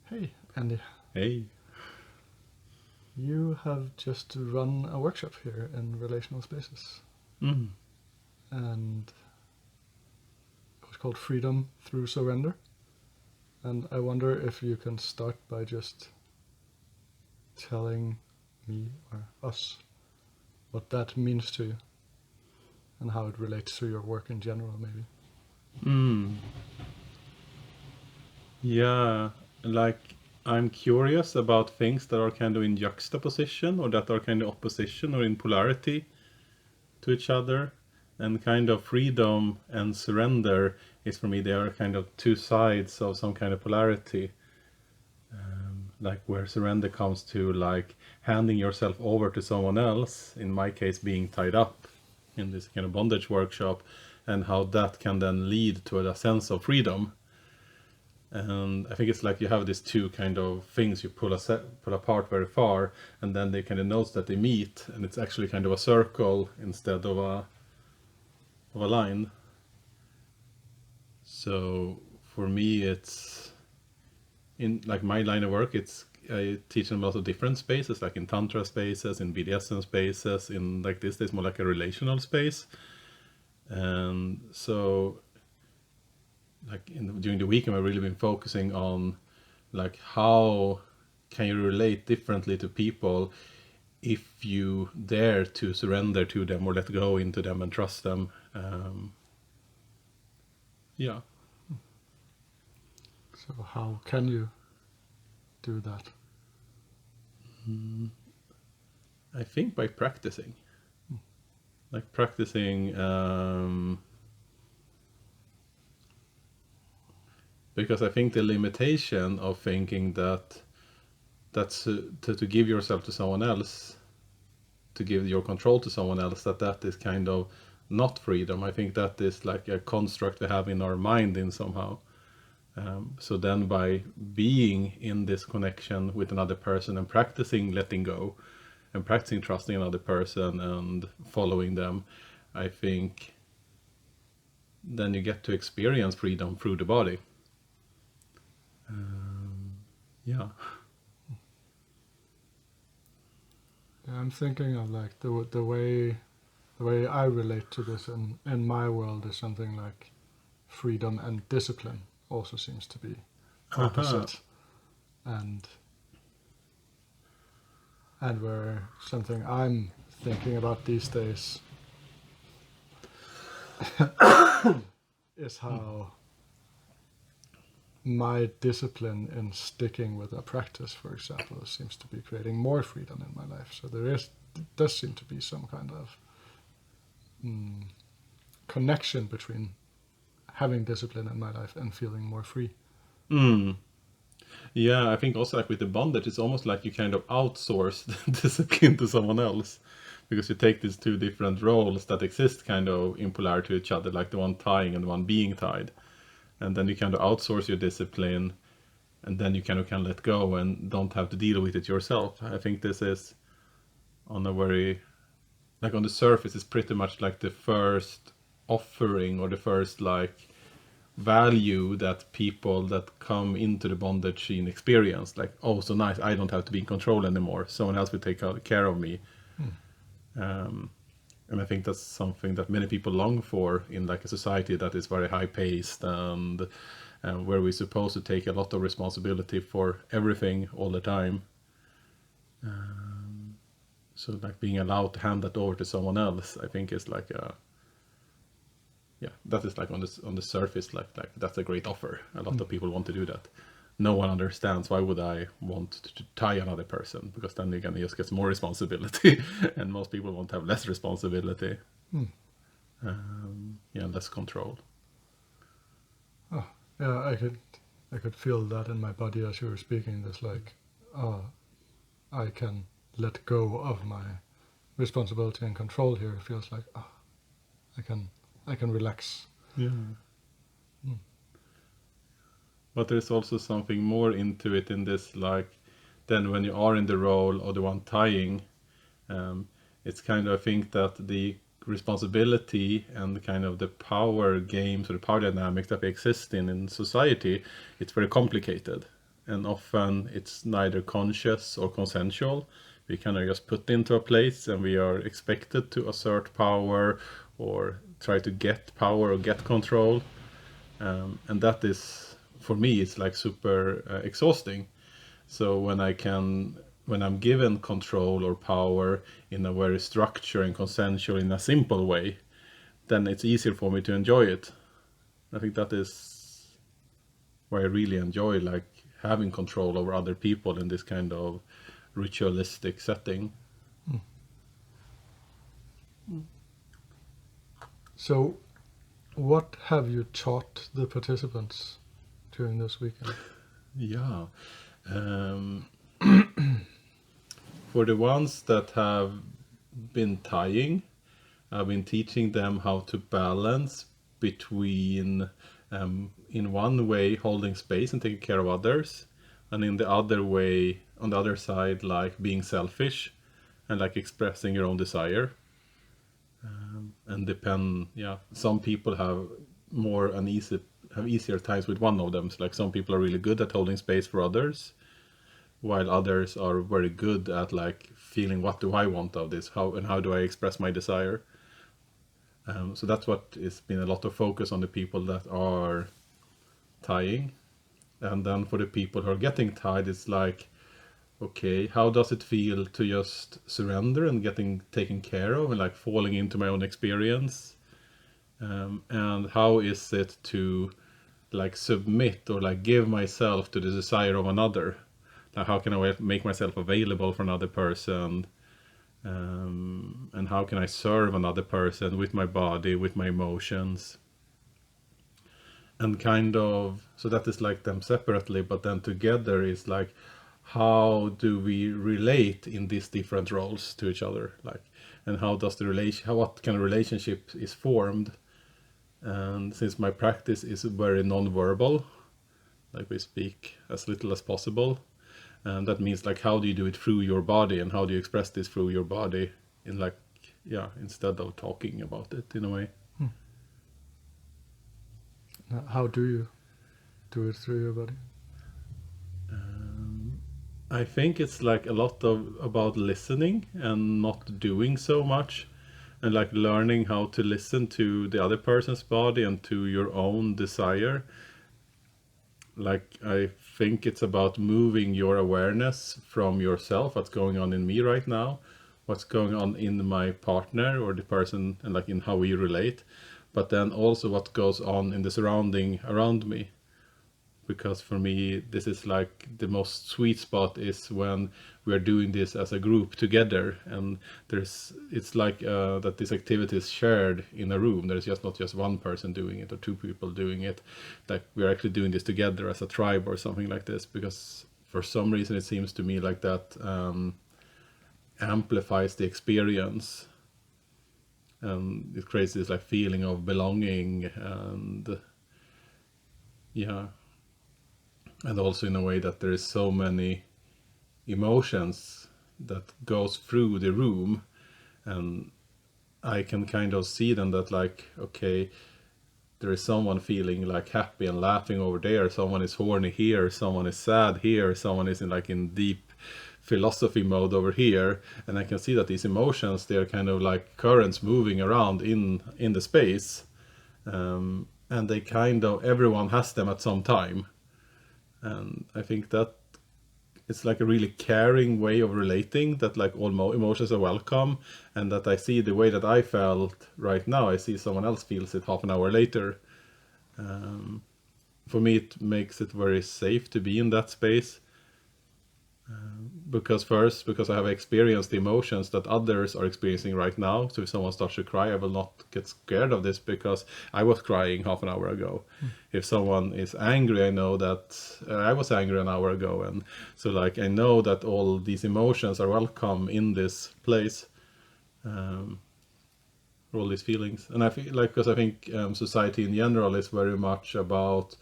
Hey, Andy. Hey. You have just run a workshop here in Relational Spaces, Mm. and it was called Freedom Through Surrender. And I wonder if you can start by just telling me or us what that means to you and how it relates to your work in general, maybe. Mm. Yeah, like I'm curious about things that are kind of in juxtaposition or that are kind of opposition or in polarity to each other. And kind of freedom and surrender is for me, they are kind of two sides of some kind of polarity. Like where surrender comes to like handing yourself over to someone else, in my case being tied up in this kind of bondage workshop, and how that can then lead to a sense of freedom. And I think it's like you have these two kind of things you pull apart very far, and then they kind of notice that they meet, and it's actually kind of a circle instead of a line. So for me, it's in like my line of work. It's I teach in a lot of different spaces, like in tantra spaces, in BDSM spaces, in like this. There's more like a relational space, and so like during the weekend, I've really been focusing on like how can you relate differently to people if you dare to surrender to them or let go into them and trust them. Yeah. So, how can you do that? I think by practicing, like practicing, because I think the limitation of thinking that that's to give yourself to someone else, to give your control to someone else, that is kind of not freedom. I think that is like a construct we have in our mind in somehow. So then by being in this connection with another person and practicing letting go and practicing trusting another person and following them, I think then you get to experience freedom through the body. Yeah. Yeah, I'm thinking of like the way I relate to this in my world is something like freedom and discipline also seems to be Aha. opposite, and where something I'm thinking about these days is how my discipline in sticking with a practice, for example, seems to be creating more freedom in my life. So does seem to be some kind of mm, connection between having discipline in my life and feeling more free. Mm. Yeah, I think also like with the bondage, it's almost like you kind of outsource the discipline to someone else, because you take these two different roles that exist kind of in polar to each other, like the one tying and the one being tied, and then you kind of outsource your discipline, and then you kind of can let go and don't have to deal with it yourself. I think this is on a very like on the surface, it's pretty much like the first offering or the first like value that people that come into the bondage scene experience, like, oh, so nice, I don't have to be in control anymore, someone else will take care of me. Mm. And I think that's something that many people long for in like a society that is very high paced, and where we're supposed to take a lot of responsibility for everything all the time. So like being allowed to hand that over to someone else, I think is like a, yeah, that is like on the surface, like that's a great offer. A lot Mm. of people want to do that. No one understands why would I want to tie another person, because then you're gonna just get more responsibility, and most people want to have less responsibility, Mm. yeah, less control. Oh, yeah, I could feel that in my body as you were speaking. This like, oh, I can let go of my responsibility and control here. It feels like, oh, I can I can relax. Yeah. Mm. But there's also something more into it in this, like, then when you are in the role of the one tying, um, it's kind of, I think that the responsibility and kind of the power games or the power dynamics that we exist in society, it's very complicated. and often it's neither conscious or consensual. We kind of just put into a place and we are expected to assert power or try to get power or get control. And that is, for me, it's like super exhausting. So when I'm given control or power in a very structured and consensual, in a simple way, then it's easier for me to enjoy it. I think that is why I really enjoy like having control over other people in this kind of ritualistic setting. So, what have you taught the participants during this weekend? Yeah. Um, for the ones that have been tying, I've been teaching them how to balance between, in one way, holding space and taking care of others, and in the other way, on the other side, like being selfish and like expressing your own desire. And some people have easier times with one of them. So like some people are really good at holding space for others, while others are very good at like feeling, what do I want of this, how do I express my desire. So that's what has been a lot of focus on the people that are tying. And then for the people who are getting tied, it's like, okay, how does it feel to just surrender and getting taken care of and like falling into my own experience? And how is it to like submit or like give myself to the desire of another? Like how can I make myself available for another person? And how can I serve another person with my body, with my emotions? And kind of, so that is like them separately, but then together is like, how do we relate in these different roles to each other? Like, and how does what kind of relationship is formed? And since my practice is very non-verbal, like we speak as little as possible, and that means like how do you do it through your body and how do you express this through your body in like, yeah, instead of talking about it in a way. How do you do it through your body? I think it's like a lot of about listening and not doing so much, and like learning how to listen to the other person's body and to your own desire. Like I think it's about moving your awareness from yourself, what's going on in me right now, what's going on in my partner or the person, and like in how we relate, but then also what goes on in the surrounding around me. Because for me this is like the most sweet spot is when we are doing this as a group together, and it's like that this activity is shared in a room. There's just not just one person doing it or two people doing it, like we're actually doing this together as a tribe or something like this, because for some reason it seems to me like that amplifies the experience, and it creates this like feeling of belonging, and yeah, and also in a way that there is so many emotions that goes through the room, and I can kind of see then that like, okay, there is someone feeling like happy and laughing over there, someone is horny here, someone is sad here, someone is in deep philosophy mode over here, and I can see that these emotions, they are kind of like currents moving around in the space, and they kind of, everyone has them at some time. And I think that it's like a really caring way of relating, that like all emotions are welcome, and that I see the way that I felt right now, I see someone else feels it half an hour later. For me it makes it very safe to be in that space, because I have experienced the emotions that others are experiencing right now. So if someone starts to cry, I will not get scared of this because I was crying half an hour ago. If someone is angry, I know that I was angry an hour ago, and so like I know that all these emotions are welcome in this place, all these feelings. And I feel like, because I think society in general is very much about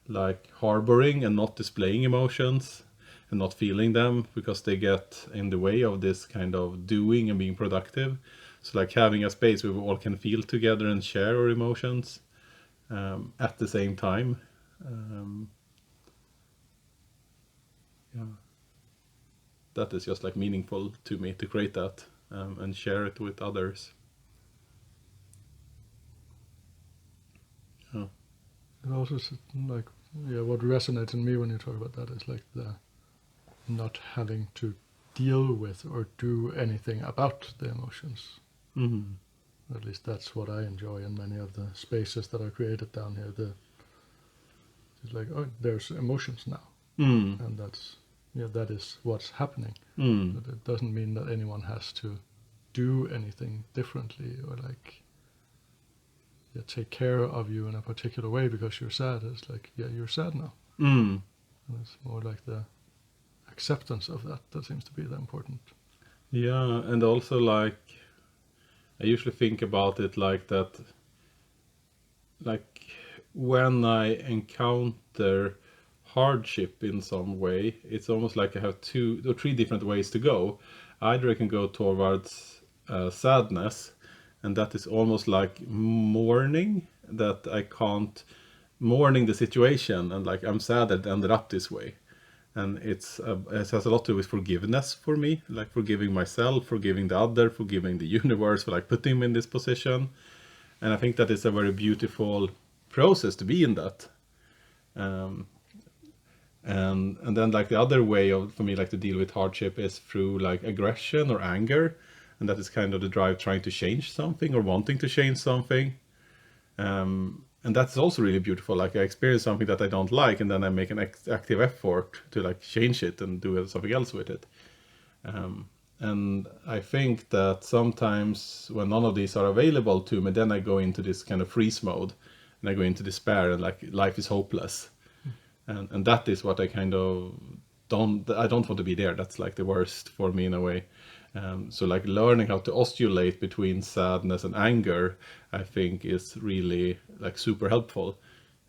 like harboring and not displaying emotions and not feeling them, because they get in the way of this kind of doing and being productive. So like having a space where we all can feel together and share our emotions at the same time. Yeah. That is just like meaningful to me to create that and share it with others. Yeah. And also, like, yeah, what resonates in me when you talk about that is like the not having to deal with or do anything about the emotions. Mm-hmm. At least that's what I enjoy in many of the spaces that are created down here. It's like, oh, there's emotions now, Mm. and that is what's happening. Mm. But it doesn't mean that anyone has to do anything differently or like take care of you in a particular way because you're sad. It's like, yeah, you're sad now. Mm. And it's more like the acceptance of that seems to be the important. Yeah, and also like I usually think about it like that, like when I encounter hardship in some way, it's almost like I have 2 or 3 different ways to go. Either I can go towards sadness, and that is almost like mourning, that I can't mourning the situation, and like I'm sad that it ended up this way. And it has a lot to do with forgiveness for me, like forgiving myself, forgiving the other, forgiving the universe for like putting me in this position. And I think that is a very beautiful process to be in that. Um, and then like the other way of for me like to deal with hardship is through like aggression or anger, and that is kind of the drive trying to change something or wanting to change something. And that's also really beautiful. Like I experience something that I don't like, and then I make an active effort to like change it and do something else with it. And I think that sometimes when none of these are available to me, then I go into this kind of freeze mode, and I go into despair, and like life is hopeless. And that is what I kind of I don't want to be there. That's like the worst for me in a way. So like learning how to oscillate between sadness and anger, I think is really like super helpful.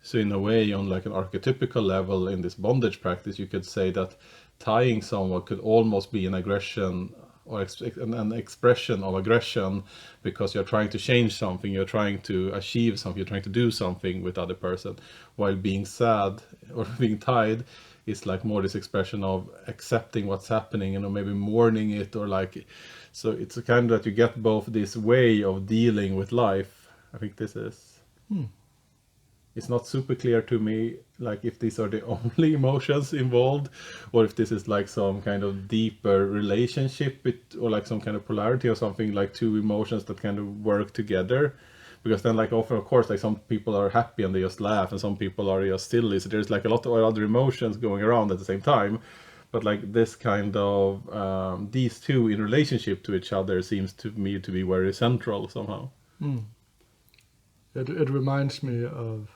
So in a way, on like an archetypical level in this bondage practice, you could say that tying someone could almost be an aggression or an expression of aggression, because you're trying to change something, you're trying to achieve something, you're trying to do something with other person, while being sad or being tied is like more this expression of accepting what's happening and maybe mourning it, or like, so it's a kind of that you get both this way of dealing with life. I think this is it's not super clear to me like if these are the only emotions involved, or if this is like some kind of deeper relationship or like some kind of polarity or something, like 2 emotions that kind of work together. Because then like often of course like some people are happy and they just laugh, and some people are just silly, so there's like a lot of other emotions going around at the same time. But like this kind of these 2 in relationship to each other seems to me to be very central somehow. It reminds me of,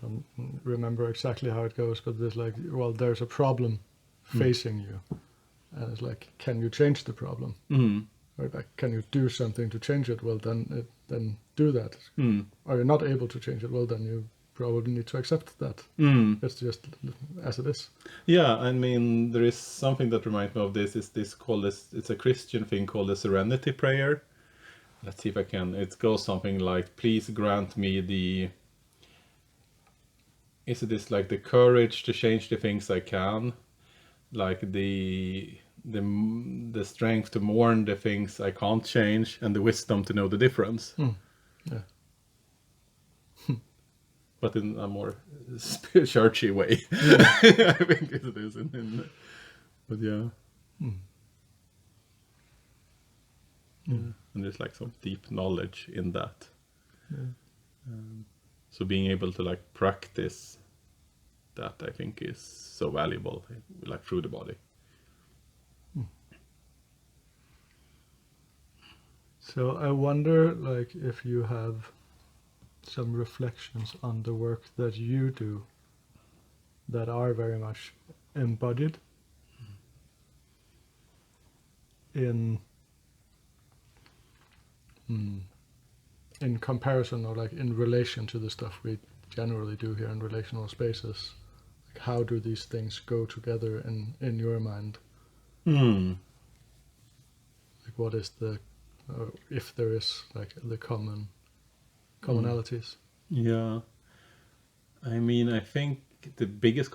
I don't remember exactly how it goes, but there's like, well, there's a problem facing you, and it's like, can you change the problem? Or like, can you do something to change it? Well, then do that. Are you not able to change it? Well, then you probably need to accept that. It's just as it is. Yeah, I mean, there is something that reminds me of this. Is this called this? It's a Christian thing called the Serenity Prayer. Let's see if I can. It goes something like, "Please grant me the." Is it this like the courage to change the things I can, like the strength to mourn the things I can't change, and the wisdom to know the difference. Yeah. But in a more churchy way. I think it is. But yeah. And there's like some deep knowledge in that. So being able to like practice that, I think, is so valuable, like through the body. So I wonder, like, if you have some reflections on the work that you do that are very much embodied in comparison, or like in relation to the stuff we generally do here in relational spaces. Like, how do these things go together in your mind? Like, what is the, if there is like the commonalities? Yeah. I mean, I think the biggest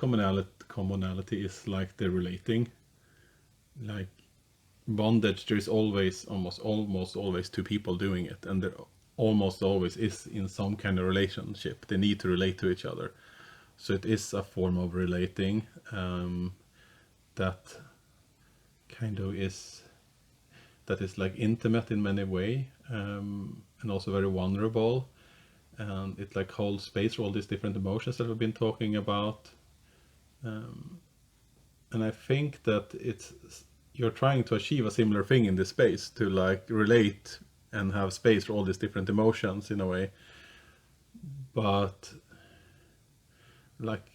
commonality is like the relating. Like bondage, there is always, almost always two people doing it, and there almost always is in some kind of relationship. They need to relate to each other. So it is a form of relating that kind of is, that is like intimate in many way, and also very vulnerable, and it like holds space for all these different emotions that we've been talking about. And I think that you're trying to achieve a similar thing in this space, to like relate and have space for all these different emotions in a way. But like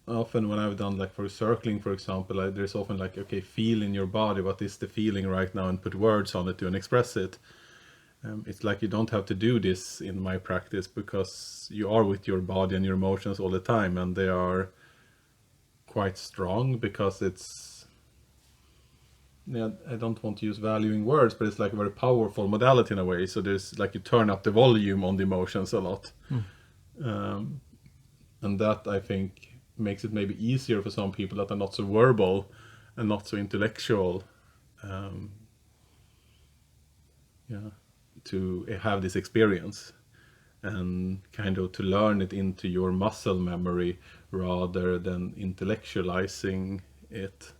often when I've done like for circling, for example, there's often like, okay, feel in your body what is the feeling right now and put words on it and express it. It's like you don't have to do this in my practice, because you are with your body and your emotions all the time, and they are quite strong, because it's, yeah, I don't want to use valuing words, but it's like a very powerful modality in a way. So there's like, you turn up the volume on the emotions a lot. And that, I think, makes it maybe easier for some people that are not so verbal and not so intellectual, to have this experience, and kind of to learn it into your muscle memory rather than intellectualizing it.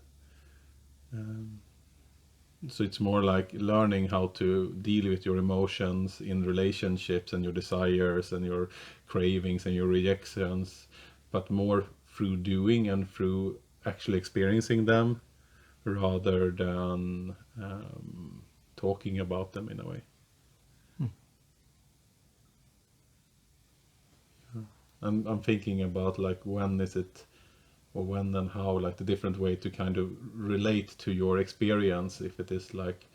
So it's more like learning how to deal with your emotions in relationships, and your desires and your cravings and your rejections, but more through doing and through actually experiencing them, rather than talking about them in a way. I'm thinking about like, when is it, or when and how, like the different way to kind of relate to your experience, if it is like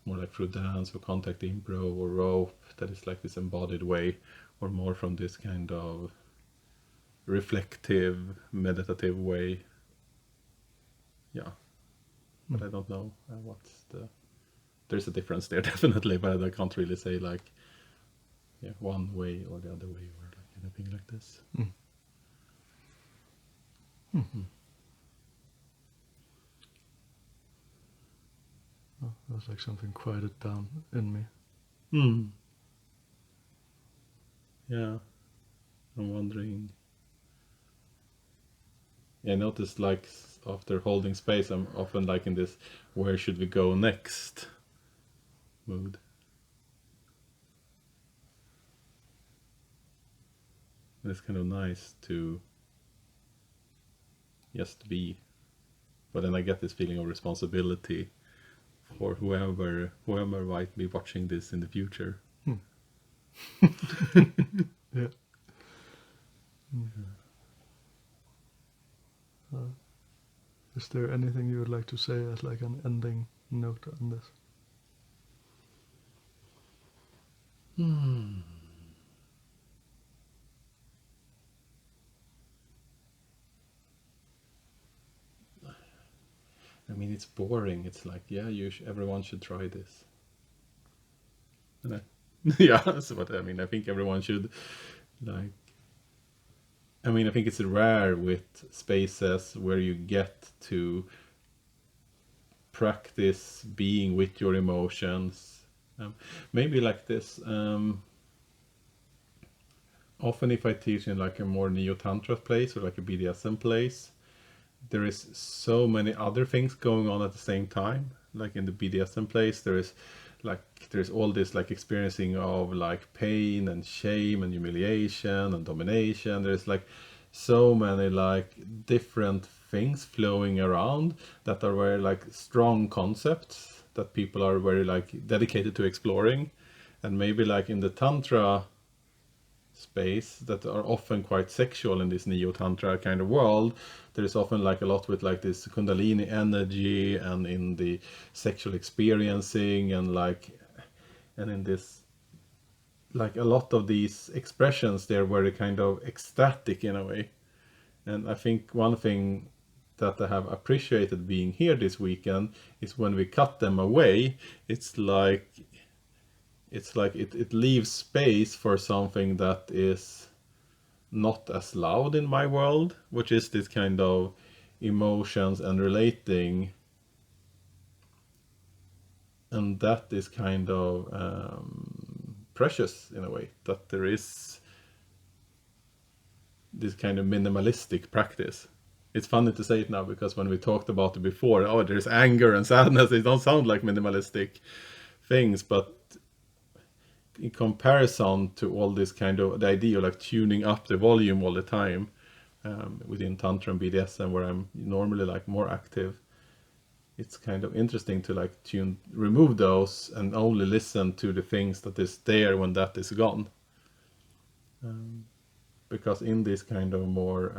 more like through dance or contact improv or rope, that is like this embodied way, or more from this kind of reflective, meditative way. Yeah. But I don't know there's a difference there definitely, but I can't really say like, yeah, one way or the other way, or like anything like this. Oh, it was like something quieted down in me. Yeah, I'm wondering. Yeah, I noticed like after holding space, I'm often like in this where should we go next mood. And it's kind of nice to just be. But then I get this feeling of responsibility for whoever might be watching this in the future. Yeah. Is there anything you would like to say as like an ending note on this? I mean, it's boring. It's like, yeah, everyone should try this. And yeah, so, but I mean, I think everyone should, like, I mean, I think it's rare with spaces where you get to practice being with your emotions. Maybe like this. Often if I teach in like a more neo-tantra place, or like a BDSM place, there is so many other things going on at the same time. Like in the BDSM place, there's all this like experiencing of like pain and shame and humiliation and domination. There's like so many like different things flowing around that are very like strong concepts that people are very like dedicated to exploring. And maybe like in the tantra space that are often quite sexual in this neo-tantra kind of world, there is often like a lot with like this kundalini energy, and in the sexual experiencing, and in this, like a lot of these expressions, they're very kind of ecstatic in a way. And I think one thing that I have appreciated being here this weekend is when we cut them away, it's like it leaves space for something that is not as loud in my world, which is this kind of emotions and relating. And that is kind of precious in a way, that there is this kind of minimalistic practice. It's funny to say it now, because when we talked about it before, oh, there's anger and sadness, they don't sound like minimalistic things, but in comparison to all this kind of, the idea of like tuning up the volume all the time, within Tantra and BDSM, where I'm normally like more active, it's kind of interesting to like remove those and only listen to the things that is there when that is gone. Because in this kind of more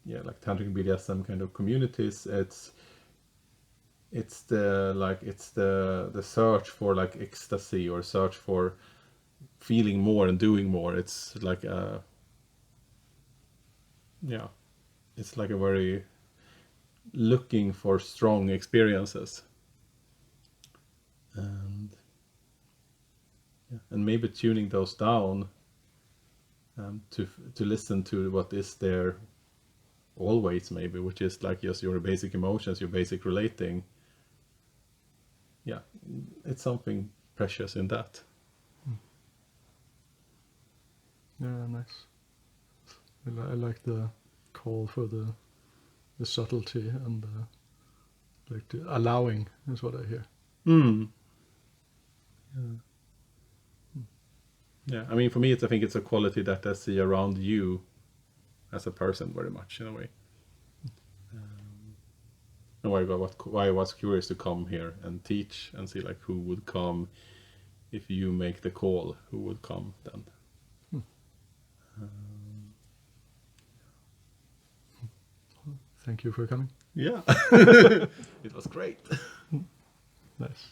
like tantric BDSM kind of communities, it's the search for like ecstasy, or search for feeling more and doing more. It's like it's like a very looking for strong experiences, and maybe tuning those down, to listen to what is there always, maybe, which is like just your basic emotions, your basic relating. It's something precious in that. Yeah, nice. I like the call for the subtlety and like the allowing is what I hear. Yeah, I mean, for me, I think it's a quality that I see around you as a person very much, in a way. And why I was curious to come here and teach and see like who would come if you make the call, who would come then. Thank you for coming. Yeah, it was great. Nice.